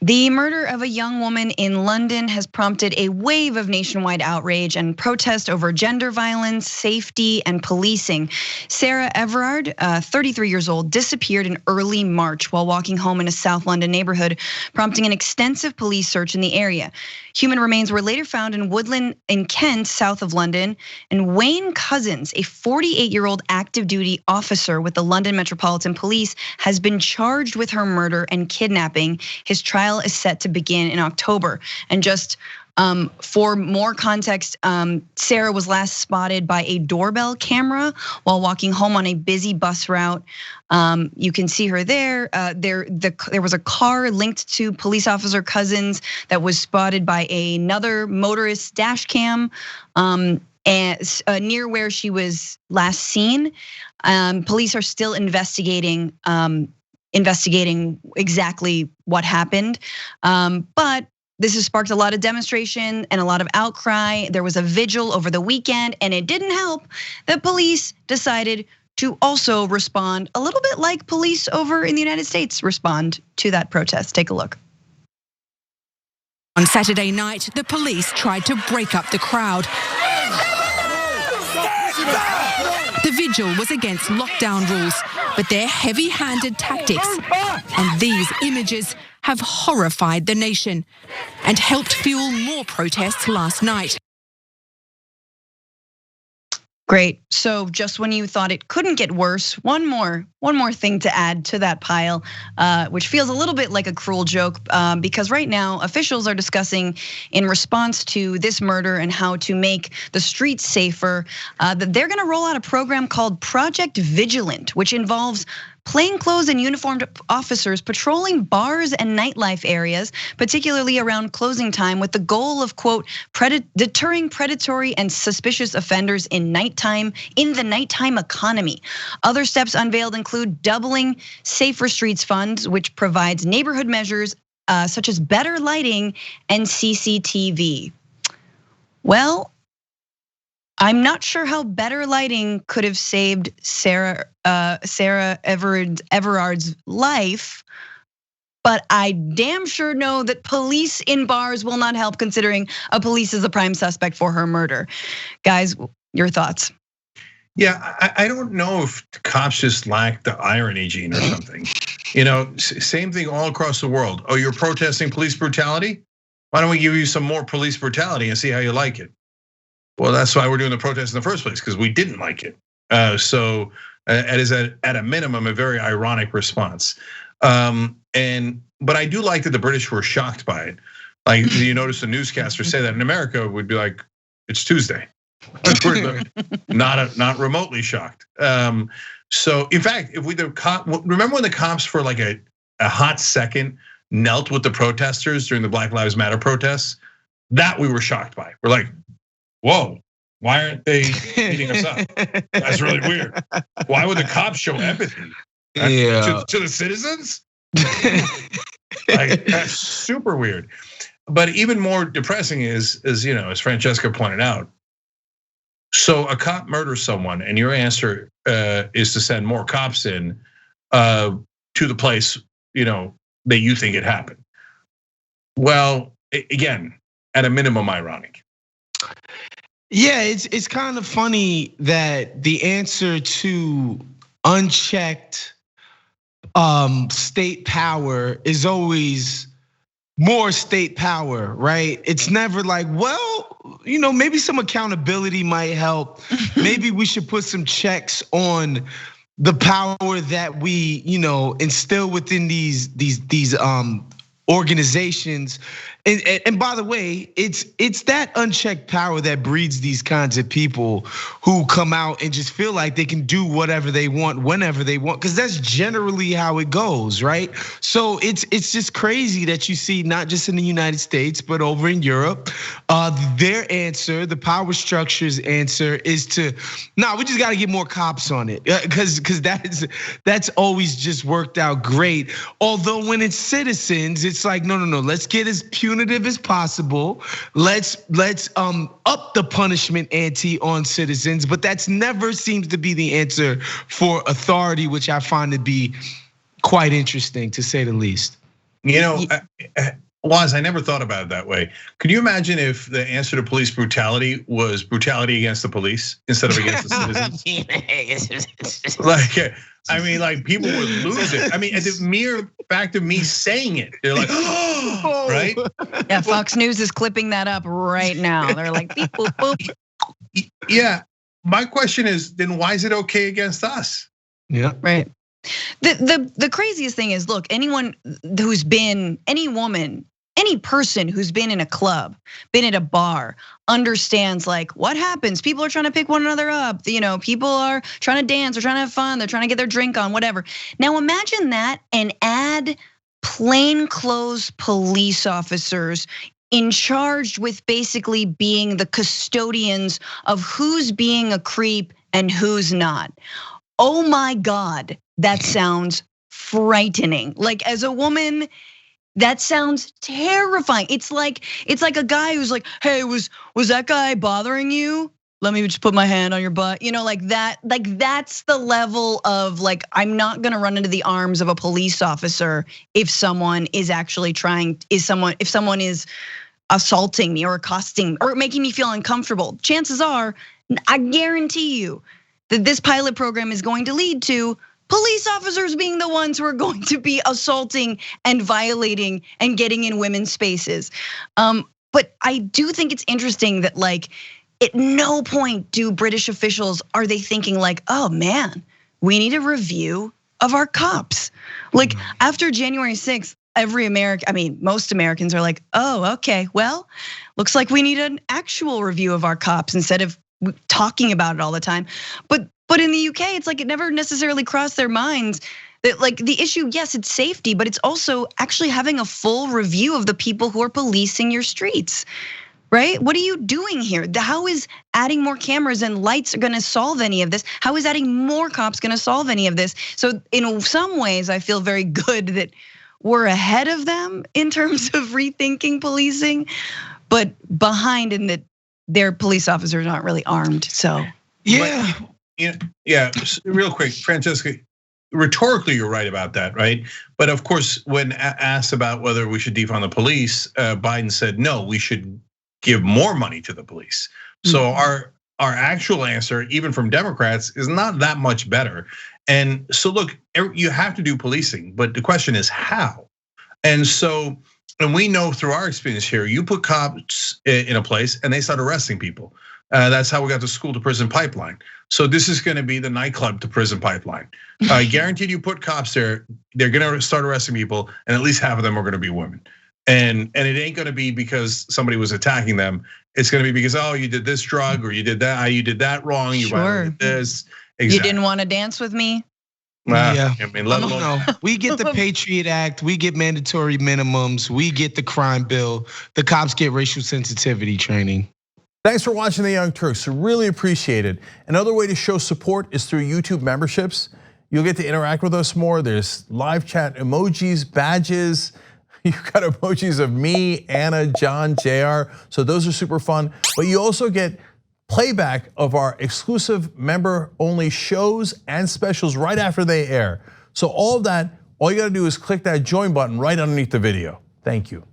The murder of a young woman in London has prompted a wave of nationwide outrage and protest over gender violence, safety, and policing. Sarah Everard, 33 years old, disappeared in early March while walking home in a South London neighborhood, prompting an extensive police search in the area. Human remains were later found in Woodland in Kent, south of London. And Wayne Couzens, a 48-year-old active duty officer with the London Metropolitan Police, has been charged with her murder and kidnapping. His trial is set to begin in October. And just for more context, Sarah was last spotted by a doorbell camera while walking home on a busy bus route. You can see her there. There was a car linked to police officer Couzens that was spotted by another motorist dash cam. And near where she was last seen. Police are still investigating exactly what happened. But this has sparked a lot of demonstration and a lot of outcry. There was a vigil over the weekend, and it didn't help. The police decided to also respond a little bit like police over in the United States respond to that protest. Take a look. On Saturday night, the police tried to break up the crowd. The vigil was against lockdown rules, but their heavy-handed tactics and these images have horrified the nation and helped fuel more protests last night. Great. So just when you thought it couldn't get worse, one more thing to add to that pile, which feels a little bit like a cruel joke, because right now officials are discussing in response to this murder and how to make the streets safer, that they're gonna roll out a program called Project Vigilant, which involves plainclothes and uniformed officers patrolling bars and nightlife areas, particularly around closing time, with the goal of, quote, deterring predatory and suspicious offenders in the nighttime economy. Other steps unveiled include doubling Safer Streets Funds, which provides neighborhood measures such as better lighting and CCTV. Well, I'm not sure how better lighting could have saved Sarah Everard's life, but I damn sure know that police in bars will not help, considering a police is a prime suspect for her murder. Guys, your thoughts? Yeah, I don't know if the cops just lack the irony gene or something. Same thing all across the world. Oh, you're protesting police brutality? Why don't we give you some more police brutality and see how you like it? Well, that's why we're doing the protest in the first place, because we didn't like it. So it is at a minimum a very ironic response. But I do like that the British were shocked by it. Like, you notice the newscasters say that in America would be like, it's Tuesday. We're not remotely shocked. So in fact, remember when the cops for like a hot second knelt with the protesters during the Black Lives Matter protests? That we were shocked by. We're like, whoa, why aren't they beating us up? That's really weird. Why would the cops show empathy to the citizens? Like, that's super weird. But even more depressing is as Francesca pointed out. So a cop murders someone, and your answer is to send more cops in to the place that you think it happened. Well, again, at a minimum, ironic. Yeah, it's kind of funny that the answer to unchecked state power is always more state power, right? It's never like, well, maybe some accountability might help. Maybe we should put some checks on the power that we, instill within these organizations. And by the way, it's that unchecked power that breeds these kinds of people who come out and just feel like they can do whatever they want, whenever they want, because that's generally how it goes, right? So it's just crazy that you see, not just in the United States, but over in Europe, their answer, the power structure's answer is to, we just gotta get more cops on it, because that's always just worked out great. Although when it's citizens, it's like, no, let's get as punitive as possible. Let's up the punishment ante on citizens, but that's never seems to be the answer for authority, which I find to be quite interesting, to say the least. Waz, I never thought about it that way. Could you imagine if the answer to police brutality was brutality against the police instead of against the citizens? Like people would lose it. I mean, the mere fact of me saying it, they're like, oh, right? Yeah, Fox News is clipping that up right now. They're like, beep, boop, boop. Yeah, my question is, then why is it okay against us? Yeah, right. The craziest thing is, look, any woman, any person who's been in a club, been at a bar, understands like what happens. People are trying to pick one another up. People are trying to dance, they're trying to have fun, they're trying to get their drink on, whatever. Now imagine that and add plainclothes police officers in charge with basically being the custodians of who's being a creep and who's not. Oh my God, that sounds frightening. Like as a woman, that sounds terrifying. It's like a guy who's like, hey, was that guy bothering you? Let me just put my hand on your butt. Like that, that's the level of like, I'm not gonna run into the arms of a police officer if someone is actually if someone is assaulting me or accosting me or making me feel uncomfortable. Chances are, I guarantee you that this pilot program is going to lead to police officers being the ones who are going to be assaulting and violating and getting in women's spaces. But I do think it's interesting that like at no point do British officials are they thinking like, oh man, we need a review of our cops. Like after January 6th, most Americans are like, oh, okay, well, looks like we need an actual review of our cops instead of talking about it all the time. But in the UK, it's like it never necessarily crossed their minds that like the issue, yes, it's safety, but it's also actually having a full review of the people who are policing your streets, right? What are you doing here? How is adding more cameras and lights gonna solve any of this? How is adding more cops gonna solve any of this? So in some ways, I feel very good that we're ahead of them in terms of rethinking policing, but behind in that their police officers aren't really armed, so. Yeah. Yeah, real quick, Francesca, rhetorically you're right about that, right? But of course, when asked about whether we should defund the police, Biden said, no, we should give more money to the police. So our actual answer, even from Democrats, is not that much better. And so look, you have to do policing, but the question is how? And we know through our experience here, you put cops in a place and they start arresting people. That's how we got the school to prison pipeline. So this is gonna be the nightclub to prison pipeline. Guaranteed you put cops there, they're gonna start arresting people and at least half of them are gonna be women. And it ain't gonna be because somebody was attacking them. It's gonna be because, oh, you did this drug or you did that wrong, you violated this. Exactly. You didn't wanna dance with me? Yeah, I mean, let alone. We get the Patriot Act, we get mandatory minimums, we get the crime bill, the cops get racial sensitivity training. Thanks for watching The Young Turks, really appreciate it. Another way to show support is through YouTube memberships. You'll get to interact with us more. There's live chat emojis, badges. You've got emojis of me, Anna, John, JR, so those are super fun. But you also get playback of our exclusive member-only shows and specials right after they air. So all of that, all you gotta do is click that join button right underneath the video. Thank you.